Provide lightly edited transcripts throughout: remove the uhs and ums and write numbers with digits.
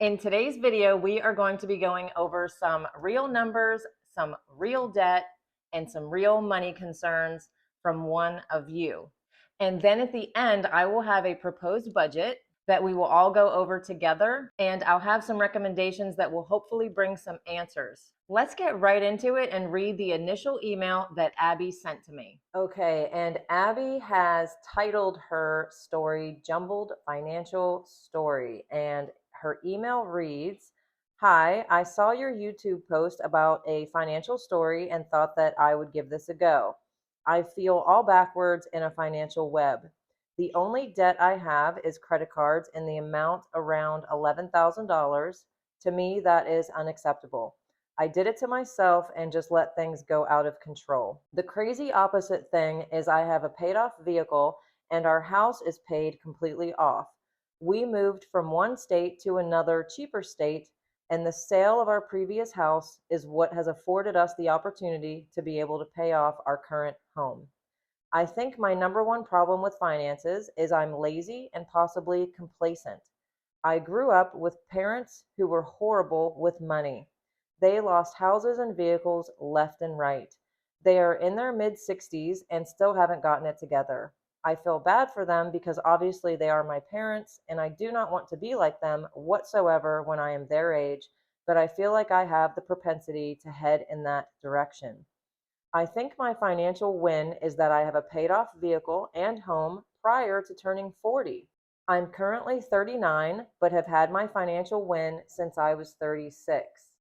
In today's video, we are going to be going over some real numbers, some real debt, and some real money concerns from one of you. And then at the end, I will have a proposed budget that we will all go over together, and I'll have some recommendations that will hopefully bring some answers. Let's get right into it and read the initial email that Abby sent to me. Okay, and Abby has titled her story Jumbled Financial Story, and her email reads, "Hi, I saw your YouTube post about a financial story and thought that I would give this a go. I feel all backwards in a financial web. The only debt I have is credit cards in the amount around $11,000. To me, that is unacceptable. I did it to myself and just let things go out of control. The crazy opposite thing is I have a paid off vehicle and our house is paid completely off. We moved from one state to another cheaper state, and the sale of our previous house is what has afforded us the opportunity to be able to pay off our current home. I think my number one problem with finances is I'm lazy and possibly complacent. I grew up with parents who were horrible with money. They lost houses and vehicles left and right. They are in their mid 60s and still haven't gotten it together. I feel bad for them because obviously they are my parents and I do not want to be like them whatsoever when I am their age, but I feel like I have the propensity to head in that direction. I think my financial win is that I have a paid off vehicle and home prior to turning 40. I'm currently 39, but have had my financial win since I was 36.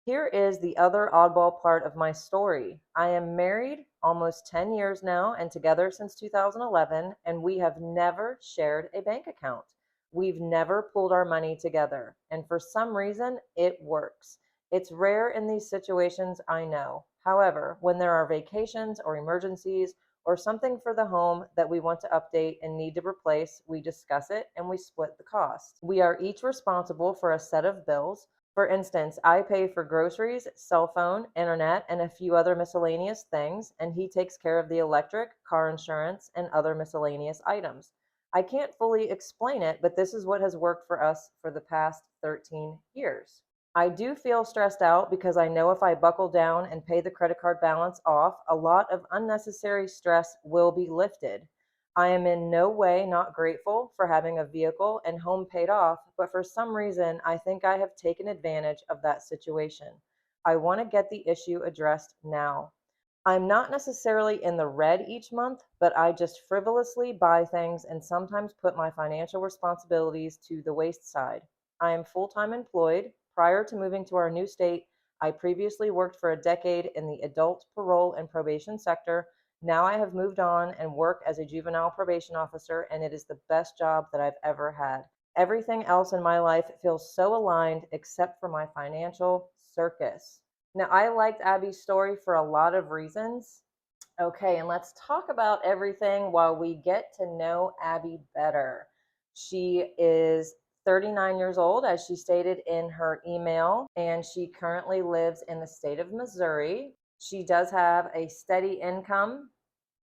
Here is the other oddball part of my story. I am married almost 10 years now and together since 2011, and we have never shared a bank account. We've never pulled our money together, and for some reason, it works. It's rare in these situations, I know. However, when there are vacations or emergencies or something for the home that we want to update and need to replace, we discuss it and we split the cost. We are each responsible for a set of bills. For instance, I pay for groceries, cell phone, internet, and a few other miscellaneous things, and he takes care of the electric, car insurance, and other miscellaneous items. I can't fully explain it, but this is what has worked for us for the past 13 years. I do feel stressed out because I know if I buckle down and pay the credit card balance off, a lot of unnecessary stress will be lifted. I am in no way not grateful for having a vehicle and home paid off, but for some reason, I think I have taken advantage of that situation. I want to get the issue addressed now. I'm not necessarily in the red each month, but I just frivolously buy things and sometimes put my financial responsibilities to the wayside. I am full-time employed. Prior to moving to our new state, I previously worked for a decade in the adult parole and probation sector. Now I have moved on and work as a juvenile probation officer, and it is the best job that I've ever had. Everything else in my life feels so aligned except for my financial circus. Now, I liked Abby's story for a lot of reasons. Okay, and let's talk about everything while we get to know Abby better. She is 39 years old, as she stated in her email, and she currently lives in the state of Missouri. She does have a steady income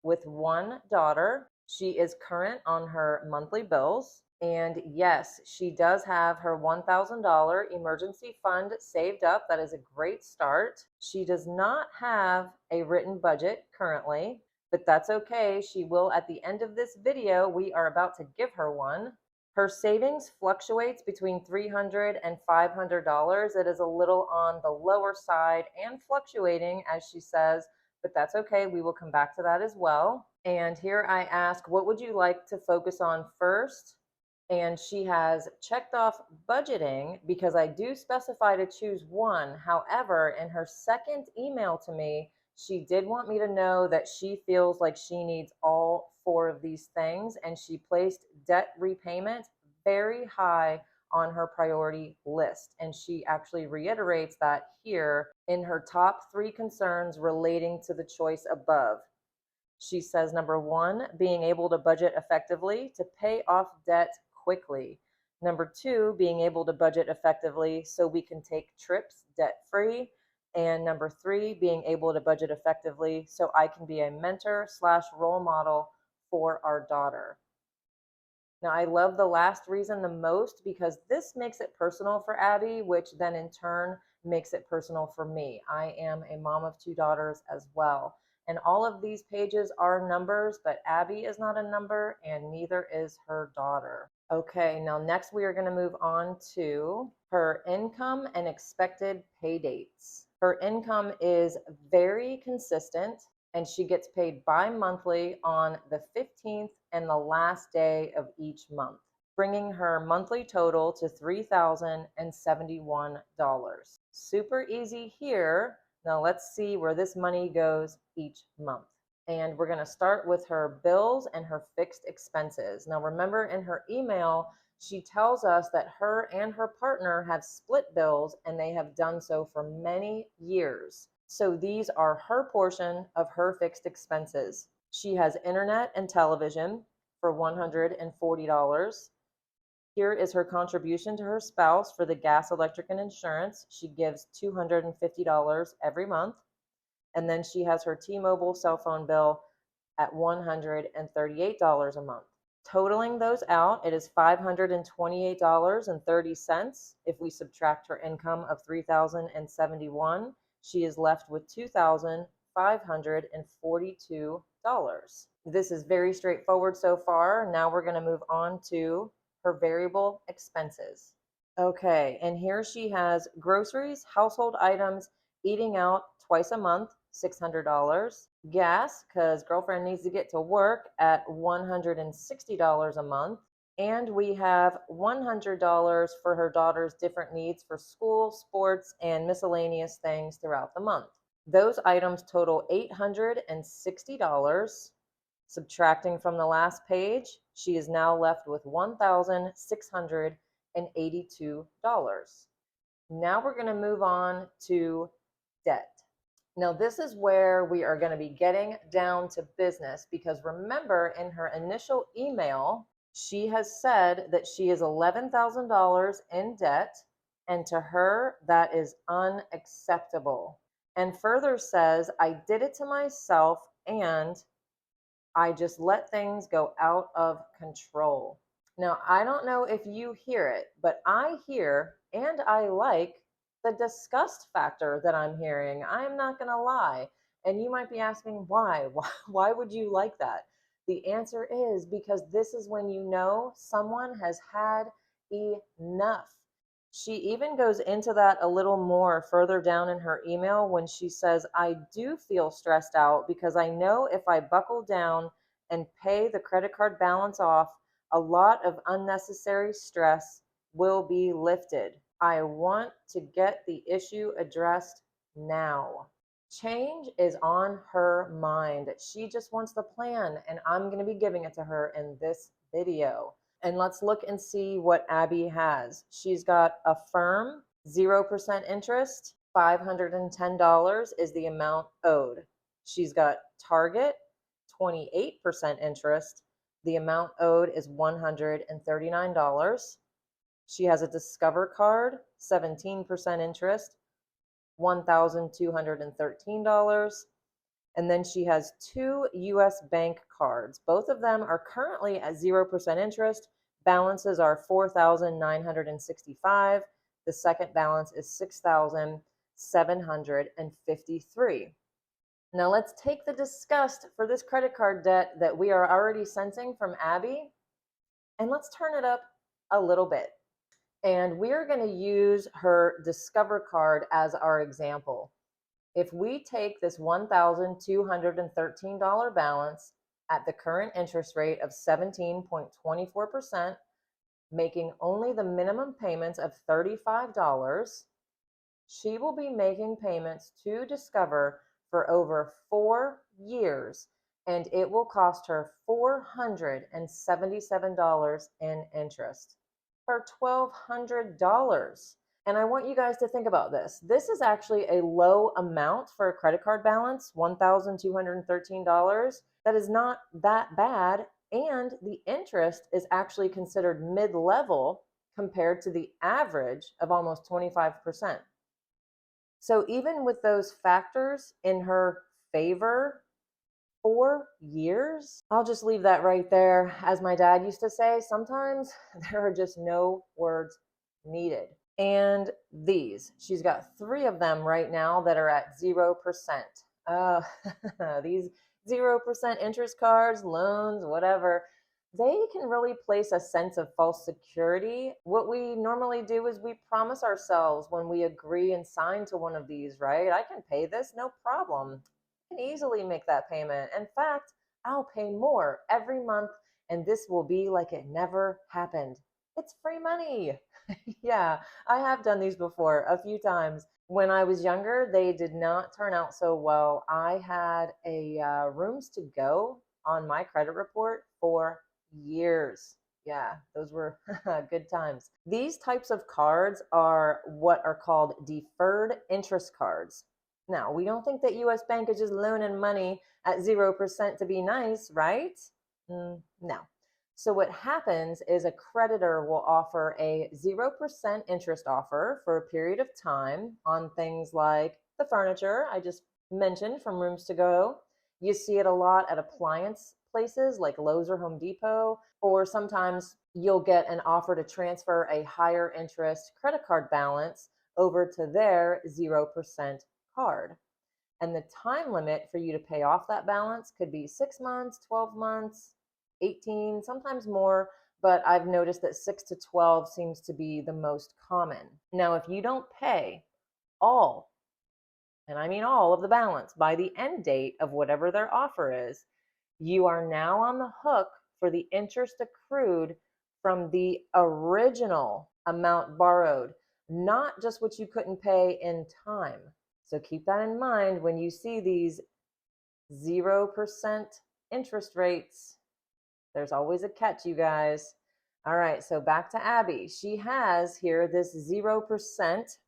with one daughter. She is current on her monthly bills. And yes, she does have her $1,000 emergency fund saved up. That is a great start. She does not have a written budget currently, but that's okay. She will at the end of this video. We are about to give her one. Her savings fluctuates between $300 and $500. It is a little on the lower side and fluctuating, as she says, but that's okay. We will come back to that as well. And here I ask, what would you like to focus on first? And she has checked off budgeting because I do specify to choose one. However, in her second email to me, she did want me to know that she feels like she needs all four of these things, and she placed debt repayment very high on her priority list. And she actually reiterates that here in her top three concerns relating to the choice above. She says, number one, being able to budget effectively to pay off debt quickly. Number two, being able to budget effectively so we can take trips debt free. And number three, being able to budget effectively so I can be a mentor slash role model for our daughter. Now, I love the last reason the most because this makes it personal for Abby, which then in turn makes it personal for me. I am a mom of two daughters as well. And all of these pages are numbers, but Abby is not a number and neither is her daughter. Okay, now next we are going to move on to her income and expected pay dates. Her income is very consistent and she gets paid bi-monthly on the 15th and the last day of each month, bringing her monthly total to $3,071. Super easy here. Now let's see where this money goes each month. And we're going to start with her bills and her fixed expenses. Now remember, in her email, she tells us that her and her partner have split bills and they have done so for many years. So these are her portion of her fixed expenses. She has internet and television for $140. Here is her contribution to her spouse for the gas, electric, and insurance. She gives $250 every month. And then she has her T-Mobile cell phone bill at $138 a month. Totaling those out, it is $528.30. If we subtract her income of $3,071, she is left with $2,542. This is very straightforward so far. Now we're going to move on to her variable expenses. Okay, and here she has groceries, household items, eating out twice a month, $600. Gas, because girlfriend needs to get to work, at $160 a month. And we have $100 for her daughter's different needs for school, sports, and miscellaneous things throughout the month. Those items total $860. Subtracting from the last page, she is now left with $1,682. Now we're going to move on to debt. Now, this is where we are going to be getting down to business because remember, in her initial email, she has said that she is $11,000 in debt, and to her, that is unacceptable. And further says, I did it to myself and I just let things go out of control. Now, I don't know if you hear it, but I hear and I like the disgust factor that I'm hearing. I'm not going to lie. And you might be asking, why? Why would you like that? The answer is because this is when you know someone has had enough. She even goes into that a little more further down in her email when she says, I do feel stressed out because I know if I buckle down and pay the credit card balance off, a lot of unnecessary stress will be lifted. I want to get the issue addressed now. Change is on her mind. She just wants the plan, and I'm going to be giving it to her in this video. And let's look and see what Abby has. She's got a firm 0% interest, $510 is the amount owed. She's got Target, 28% interest. The amount owed is $139. She has a Discover card, 17% interest, $1,213. And then she has two US bank cards. Both of them are currently at 0% interest. Balances are $4,965. The second balance is $6,753. Now let's take the disgust for this credit card debt that we are already sensing from Abby, and let's turn it up a little bit. And we're going to use her Discover card as our example. If we take this $1,213 balance at the current interest rate of 17.24%, making only the minimum payments of $35, she will be making payments to Discover for over 4 years, and it will cost her $477 in interest for $1,200. And I want you guys to think about this. This is actually a low amount for a credit card balance, $1,213. That is not that bad. And the interest is actually considered mid-level compared to the average of almost 25%. So even with those factors in her favor, 4 years? I'll just leave that right there. As my dad used to say, sometimes there are just no words needed. And she's got 3 of them right now that are at 0%. Uh, these 0% interest cards, loans, whatever, they can really place a sense of false security. What we normally do is we promise ourselves when we agree and sign to one of these, right? I can pay this, no problem. I can easily make that payment. In fact, I'll pay more every month and this will be like it never happened. It's free money. Yeah, I have done these before a few times. When I was younger, they did not turn out so well. I had a rooms to go on my credit report for years. Yeah, those were good times. These types of cards are what are called deferred interest cards. Now, we don't think that US Bank is just loaning money at 0% to be nice, right? No. So what happens is a creditor will offer a 0% interest offer for a period of time on things like the furniture I just mentioned from Rooms to Go. You see it a lot at appliance places like Lowe's or Home Depot, or sometimes you'll get an offer to transfer a higher interest credit card balance over to their 0% card. And the time limit for you to pay off that balance could be 6 months, 12 months, 18, sometimes more, but I've noticed that 6 to 12 seems to be the most common. Now, if you don't pay all, and I mean all of the balance by the end date of whatever their offer is, you are now on the hook for the interest accrued from the original amount borrowed, not just what you couldn't pay in time. So keep that in mind when you see these 0% interest rates. There's always a catch, you guys. All right, so back to Abby. She has here this 0%.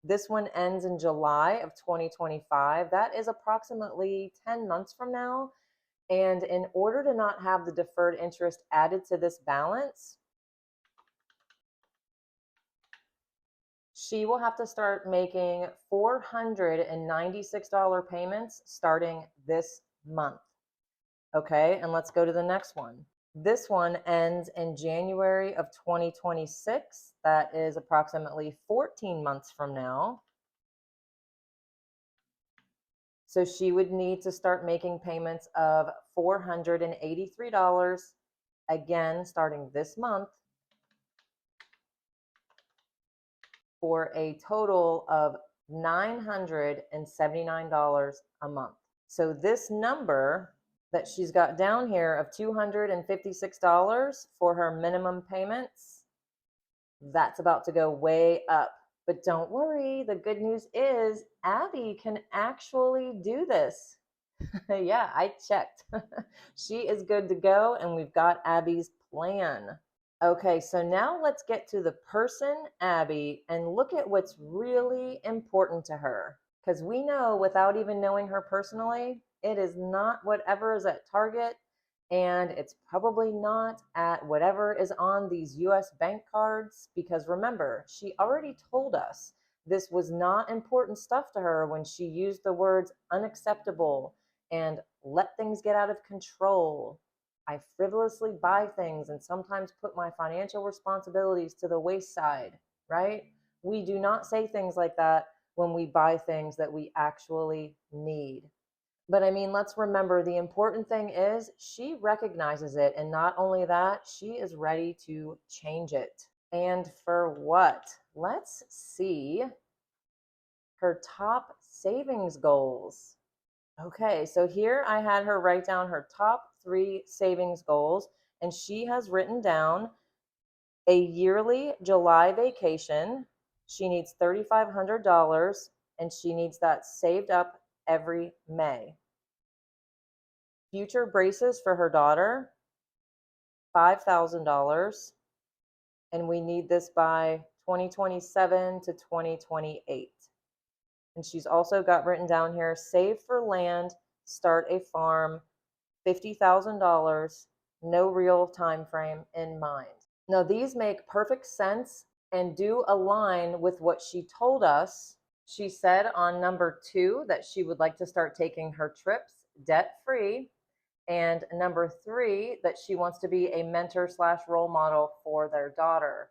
This one ends in July of 2025. That is approximately 10 months from now. And in order to not have the deferred interest added to this balance, she will have to start making $496 payments starting this month. Okay, and let's go to the next one. This one ends in January of 2026. That is approximately 14 months from now. So she would need to start making payments of $483 again starting this month for a total of $979 a month. So this number that she's got down here of $256 for her minimum payments, that's about to go way up. But don't worry, the good news is Abby can actually do this. Yeah, I checked. She is good to go, and we've got Abby's plan. Okay, so now let's get to the person, Abby, and look at what's really important to her. Because we know without even knowing her personally, it is not whatever is at Target, and it's probably not at whatever is on these US bank cards. Because remember, she already told us this was not important stuff to her when she used the words unacceptable and let things get out of control. I frivolously buy things and sometimes put my financial responsibilities to the wayside, right? We do not say things like that when we buy things that we actually need. But I mean, let's remember the important thing is she recognizes it. And not only that, she is ready to change it. And for what? Let's see her top savings goals. Okay, so here I had her write down her top 3 savings goals, and she has written down a yearly July vacation. She needs $3,500, and she needs that saved up every May. Future braces for her daughter, $5,000, and we need this by 2027 to 2028. And she's also got written down here, save for land, start a farm, $50,000, no real time frame in mind. Now, these make perfect sense and do align with what she told us. She said on number 2 that she would like to start taking her trips debt-free. And number 3, that she wants to be a mentor / role model for their daughter.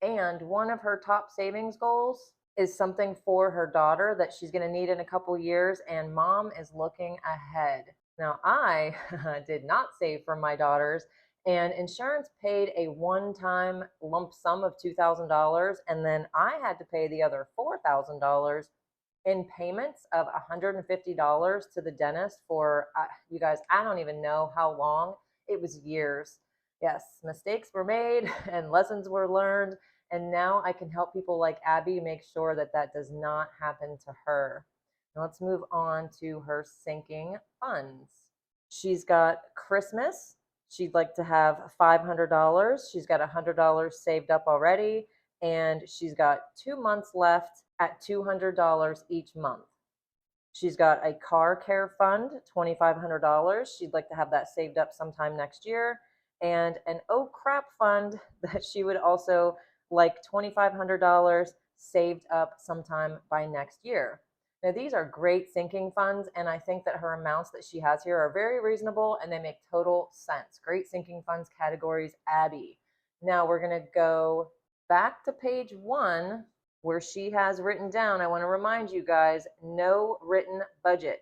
And one of her top savings goals is something for her daughter that she's going to need in a couple years, and mom is looking ahead. Now, I did not save for my daughters, and insurance paid a one-time lump sum of $2,000, and then I had to pay the other $4,000 in payments of $150 to the dentist for, you guys, I don't even know how long. It was years. Yes, mistakes were made and lessons were learned. And now I can help people like Abby make sure that that does not happen to her. Now let's move on to her sinking funds. She's got Christmas. She'd like to have $500. She's got $100 saved up already, and she's got 2 months left at $200 each month. She's got a car care fund, $2,500. She'd like to have that saved up sometime next year, and an oh crap fund that she would also like $2,500 saved up sometime by next year. Now, these are great sinking funds, and I think that her amounts that she has here are very reasonable and they make total sense. Great sinking funds categories, Abby. Now we're going to go back to page 1 where she has written down, I want to remind you guys, no written budget.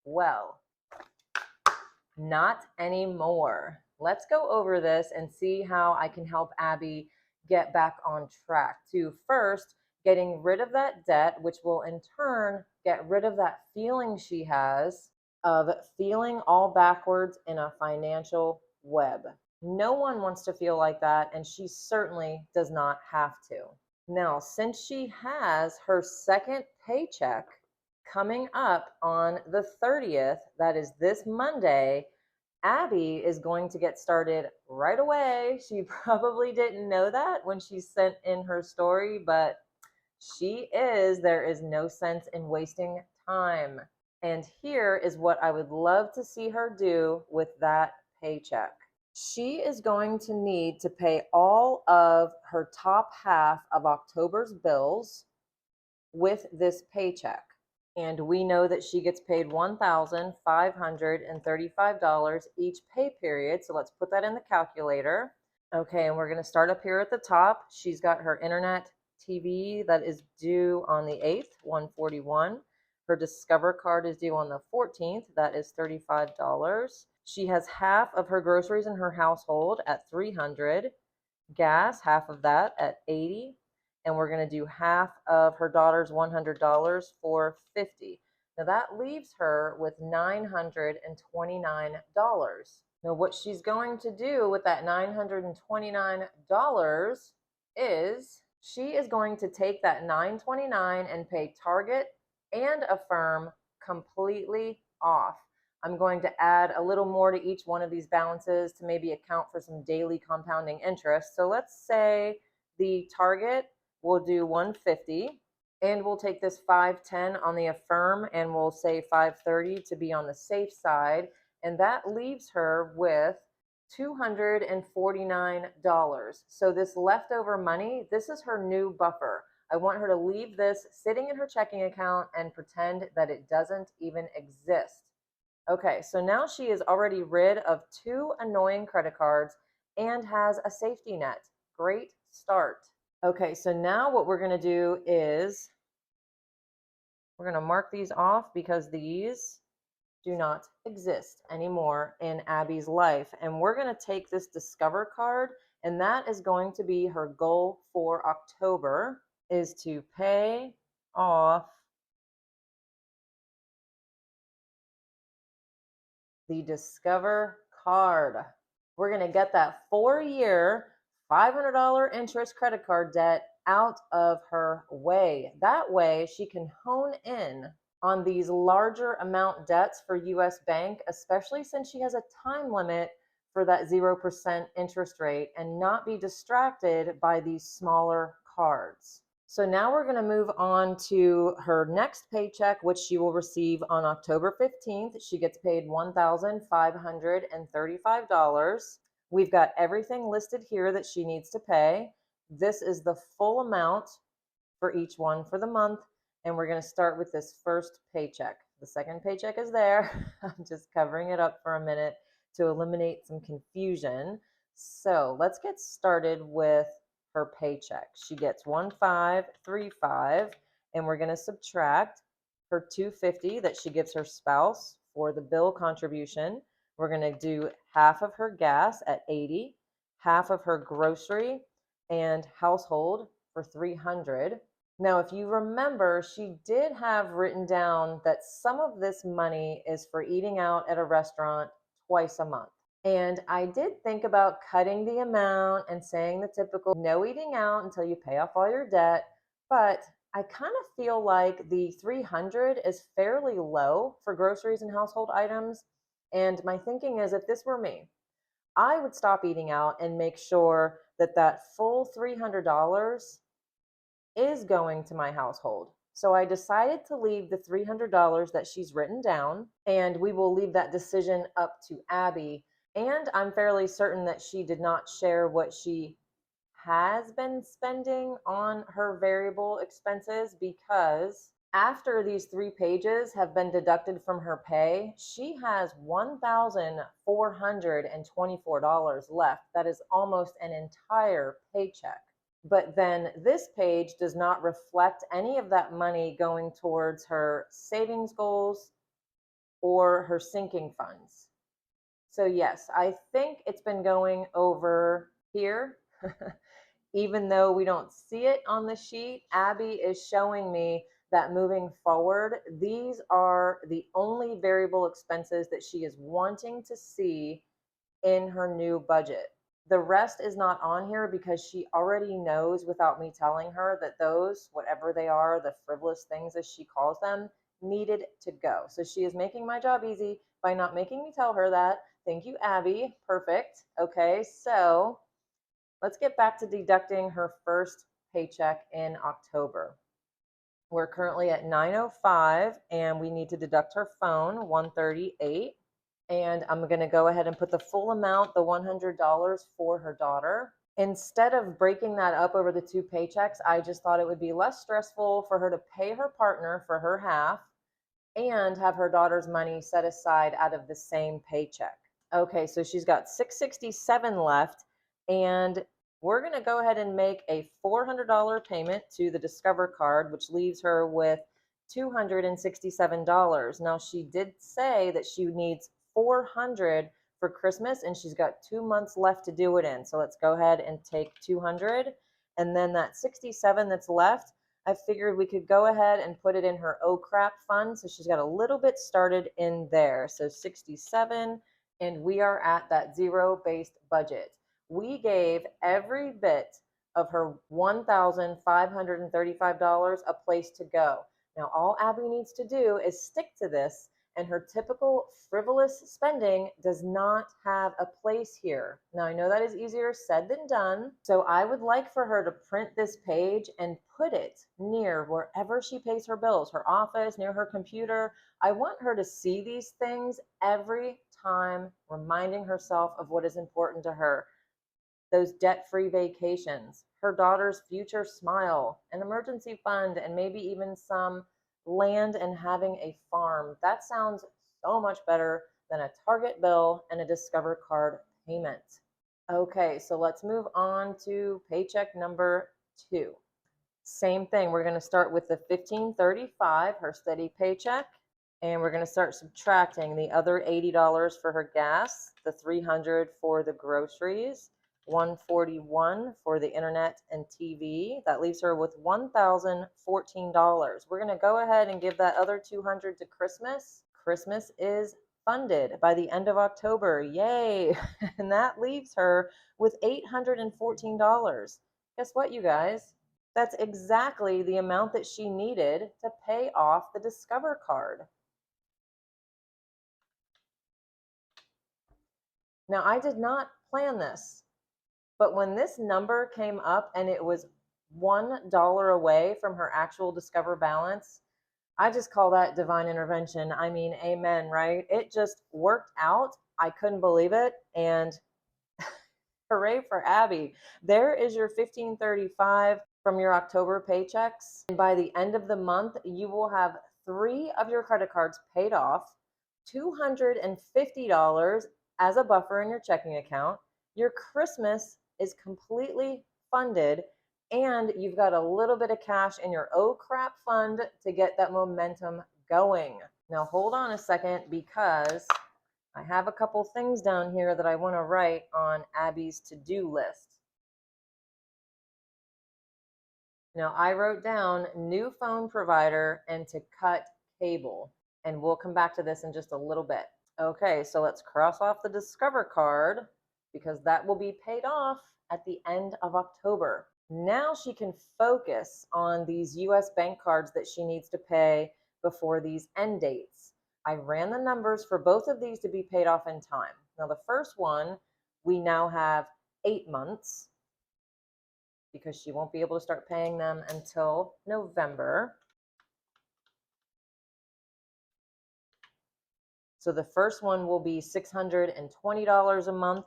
Well, not anymore. Let's go over this and see how I can help Abby get back on track to first getting rid of that debt, which will in turn get rid of that feeling she has of feeling all backwards in a financial web. No one wants to feel like that, and she certainly does not have to. Now, since she has her second paycheck coming up on the 30th, that is this Monday, Abby is going to get started right away. She probably didn't know that when she sent in her story, but she is. There is no sense in wasting time. And here is what I would love to see her do with that paycheck. She is going to need to pay all of her top half of October's bills with this paycheck. And we know that she gets paid $1,535 each pay period. So let's put that in the calculator. Okay, and we're going to start up here at the top. She's got her internet TV that is due on the 8th, $141. Her Discover card is due on the 14th. That is $35. She has half of her groceries in her household at $300. Gas, half of that at $80. And we're going to do half of her daughter's $100 for $50. Now that leaves her with $929. Now what she's going to do with that $929 is she is going to take that $929 and pay Target and Affirm completely off. I'm going to add a little more to each one of these balances to maybe account for some daily compounding interest. So let's say the Target will do $150, and we'll take this $510 on the Affirm, and we'll say $530 to be on the safe side, and that leaves her with $249. So this leftover money, this is her new buffer. I want her to leave this sitting in her checking account and pretend that it doesn't even exist. Okay, so now she is already rid of 2 annoying credit cards and has a safety net. Great start. Okay, so now what we're going to do is we're going to mark these off because these do not exist anymore in Abby's life. And we're going to take this Discover card, and that is going to be her goal for October, is to pay off the Discover card. We're going to get that 4-year $500 interest credit card debt out of her way. That way she can hone in on these larger amount debts for US Bank, especially since she has a time limit for that 0% interest rate, and not be distracted by these smaller cards. So now we're going to move on to her next paycheck, which she will receive on October 15th. She gets paid $1,535. We've got everything listed here that she needs to pay. This is the full amount for each one for the month, and we're going to start with this first paycheck. The second paycheck is there. I'm just covering it up for a minute to eliminate some confusion. So let's get started with her paycheck. She gets 1535, and we're going to subtract her $250 that she gives her spouse for the bill contribution. We're going to do half of her gas at 80, half of her grocery and household for 300. Now, if you remember, she did have written down that some of this money is for eating out at a restaurant twice a month. And I did think about cutting the amount and saying the typical no eating out until you pay off all your debt, but I kind of feel like the 300 is fairly low for groceries and household items. And my thinking is, if this were me, I would stop eating out and make sure that that full $300 is going to my household. So I decided to leave the $300 that she's written down, and we will leave that decision up to Abby. And I'm fairly certain that she did not share what she has been spending on her variable expenses, because after these 3 pages have been deducted from her pay, she has $1,424 left. That is almost an entire paycheck. But then this page does not reflect any of that money going towards her savings goals or her sinking funds. So yes, I think it's been going over here. Even though we don't see it on the sheet, Abby is showing me that moving forward, these are the only variable expenses that she is wanting to see in her new budget. The rest is not on here because she already knows without me telling her that those, whatever they are, the frivolous things as she calls them, needed to go. So she is making my job easy by not making me tell her that. Thank you, Abby. Perfect. Okay, so let's get back to deducting her first paycheck in October. We're currently at 9:05 and we need to deduct her phone, 138. And I'm going to go ahead and put the full amount, the $100 for her daughter. Instead of breaking that up over the 2 paychecks, I just thought it would be less stressful for her to pay her partner for her half and have her daughter's money set aside out of the same paycheck. Okay, so she's got $667 left, and we're going to go ahead and make a $400 payment to the Discover card, which leaves her with $267. Now, she did say that she needs $400 for Christmas, and she's got 2 months left to do it in. So let's go ahead and take $200, and then that $67 that's left, I figured we could go ahead and put it in her oh crap fund. So she's got a little bit started in there. So $67, and we are at that zero-based budget. We gave every bit of her $1,535 a place to go. Now, all Abby needs to do is stick to this, and her typical frivolous spending does not have a place here. Now, I know that is easier said than done, so I would like for her to print this page and put it near wherever she pays her bills, her office, near her computer. I want her to see these things every time, reminding herself of what is important to her. Those debt-free vacations, her daughter's future smile, an emergency fund, and maybe even some land and having a farm. That sounds so much better than a Target bill and a Discover card payment. Okay, so let's move on to paycheck number 2. Same thing, we're going to start with the $1,535, her steady paycheck, and we're going to start subtracting the other $80 for her gas, the $300 for the groceries, $141 for the internet and TV. That leaves her with $1,014. We're going to go ahead and give that other $200 to Christmas. Christmas is funded by the end of October. Yay! And that leaves her with $814. Guess what, you guys? That's exactly the amount that she needed to pay off the Discover card. Now, I did not plan this, but when this number came up and it was $1 away from her actual Discover balance, I just call that divine intervention. I mean, amen, right? It just worked out. I couldn't believe it. And hooray for Abby. There is your $1,535 from your October paychecks. And by the end of the month, you will have 3 of your credit cards paid off, $250 as a buffer in your checking account. Your Christmas is completely funded, and you've got a little bit of cash in your oh crap fund to get that momentum going. Now hold on a second, because I have a couple things down here that I want to write on Abby's to-do list. Now I wrote down new phone provider and to cut cable, and we'll come back to this in just a little bit. Okay, so let's cross off the Discover card because that will be paid off at the end of October. Now she can focus on these US bank cards that she needs to pay before these end dates. I ran the numbers for both of these to be paid off in time. Now the first one, we now have 8 months because she won't be able to start paying them until November. So the first one will be $620 a month.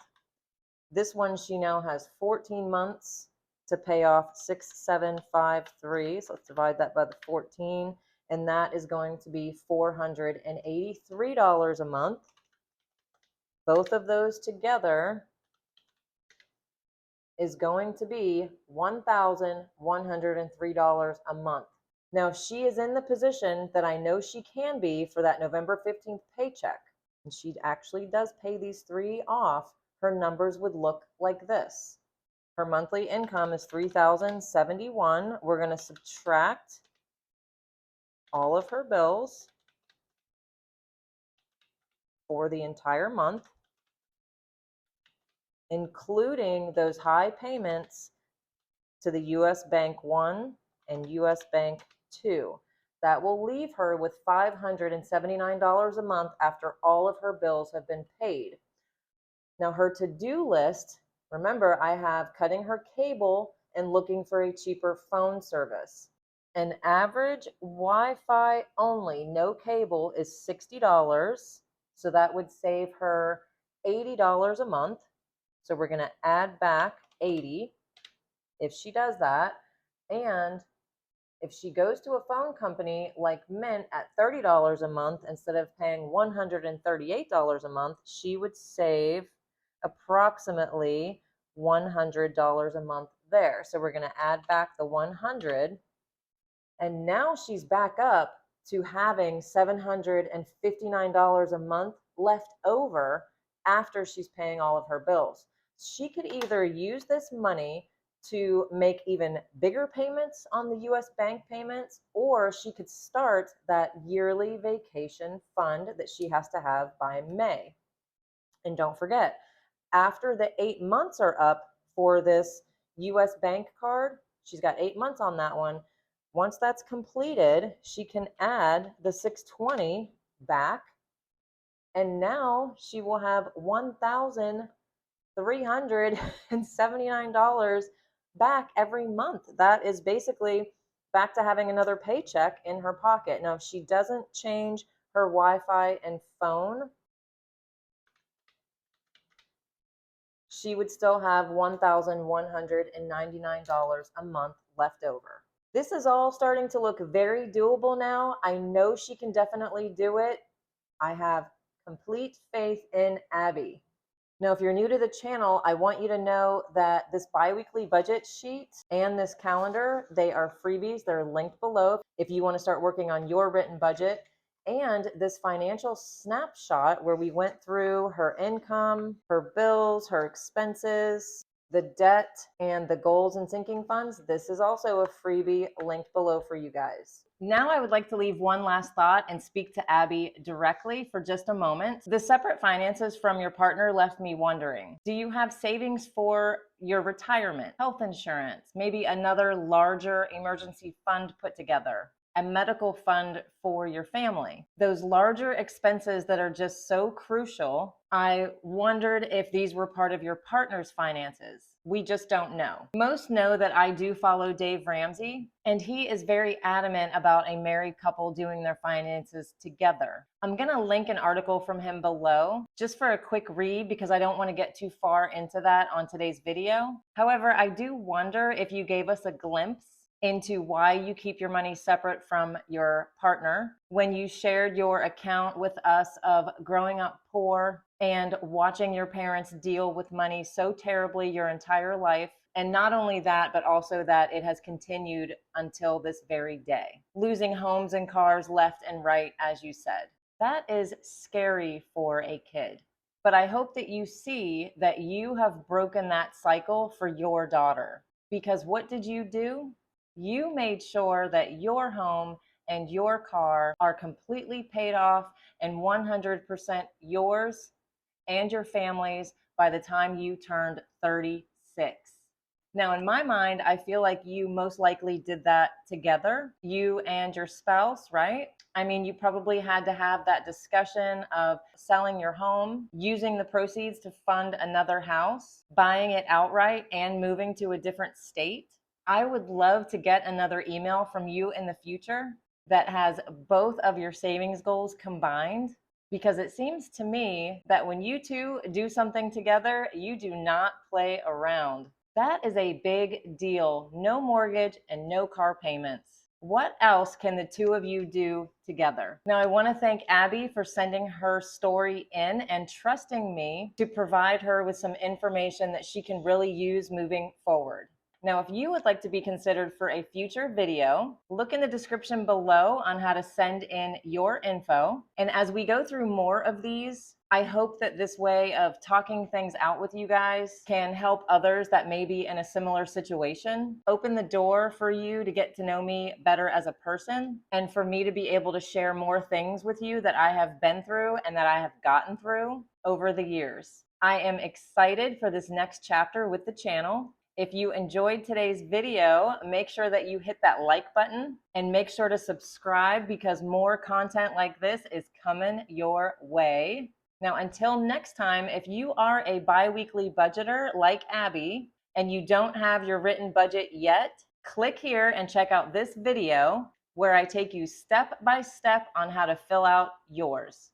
This one, she now has 14 months to pay off 6,753. So let's divide that by the 14. And that is going to be $483 a month. Both of those together is going to be $1,103 a month. Now, she is in the position that I know she can be for that November 15th paycheck, and she actually does pay these 3 off. Her numbers would look like this. Her monthly income is $3,071. We're going to subtract all of her bills for the entire month, including those high payments to the US Bank 1 and US Bank 2. That will leave her with $579 a month after all of her bills have been paid. Now her to-do list, remember, I have cutting her cable and looking for a cheaper phone service. An average Wi-Fi only, no cable, is $60. So that would save her $80 a month. So we're going to add back 80 if she does that. And if she goes to a phone company like Mint at $30 a month instead of paying $138 a month, she would save approximately $100 a month there. So we're going to add back the 100, and now she's back up to having $759 a month left over after she's paying all of her bills. She could either use this money to make even bigger payments on the US bank payments, or she could start that yearly vacation fund that she has to have by May. And don't forget, after the 8 months are up for this US bank card, she's got 8 months on that one. Once that's completed, she can add the $620 back, and now she will have $1,379 back every month. That is basically back to having another paycheck in her pocket. Now, if she doesn't change her Wi-Fi and phone, she would still have $1,199 a month left over. This is all starting to look very doable now. I know she can definitely do it. I have complete faith in Abby. Now, if you're new to the channel, I want you to know that this bi-weekly budget sheet and this calendar, they are freebies. They're linked below if you want to start working on your written budget. And this financial snapshot where we went through her income, her bills, her expenses, the debt, and the goals and sinking funds. This is also a freebie linked below for you guys. Now I would like to leave one last thought and speak to Abby directly for just a moment. The separate finances from your partner left me wondering, do you have savings for your retirement, health insurance, maybe another larger emergency fund put together, a medical fund for your family? Those larger expenses that are just so crucial, I wondered if these were part of your partner's finances. We just don't know. Most know that I do follow Dave Ramsey, and he is very adamant about a married couple doing their finances together. I'm going to link an article from him below just for a quick read because I don't want to get too far into that on today's video. However, I do wonder if you gave us a glimpse into why you keep your money separate from your partner, when you shared your account with us of growing up poor and watching your parents deal with money so terribly your entire life. And not only that, but also that it has continued until this very day. Losing homes and cars left and right, as you said. That is scary for a kid. But I hope that you see that you have broken that cycle for your daughter. Because what did you do? You made sure that your home and your car are completely paid off and 100% yours and your family's by the time you turned 36. Now, in my mind, I feel like you most likely did that together, you and your spouse, right? I mean, you probably had to have that discussion of selling your home, using the proceeds to fund another house, buying it outright, and moving to a different state. I would love to get another email from you in the future that has both of your savings goals combined, because it seems to me that when you two do something together, you do not play around. That is a big deal. No mortgage and no car payments. What else can the two of you do together? Now, I want to thank Abby for sending her story in and trusting me to provide her with some information that she can really use moving forward. Now, if you would like to be considered for a future video, look in the description below on how to send in your info. And as we go through more of these, I hope that this way of talking things out with you guys can help others that may be in a similar situation, open the door for you to get to know me better as a person, and for me to be able to share more things with you that I have been through and that I have gotten through over the years. I am excited for this next chapter with the channel. If you enjoyed today's video, make sure that you hit that like button and make sure to subscribe, because more content like this is coming your way. Now, until next time, if you are a bi-weekly budgeter like Abby and you don't have your written budget yet, click here and check out this video where I take you step by step on how to fill out yours.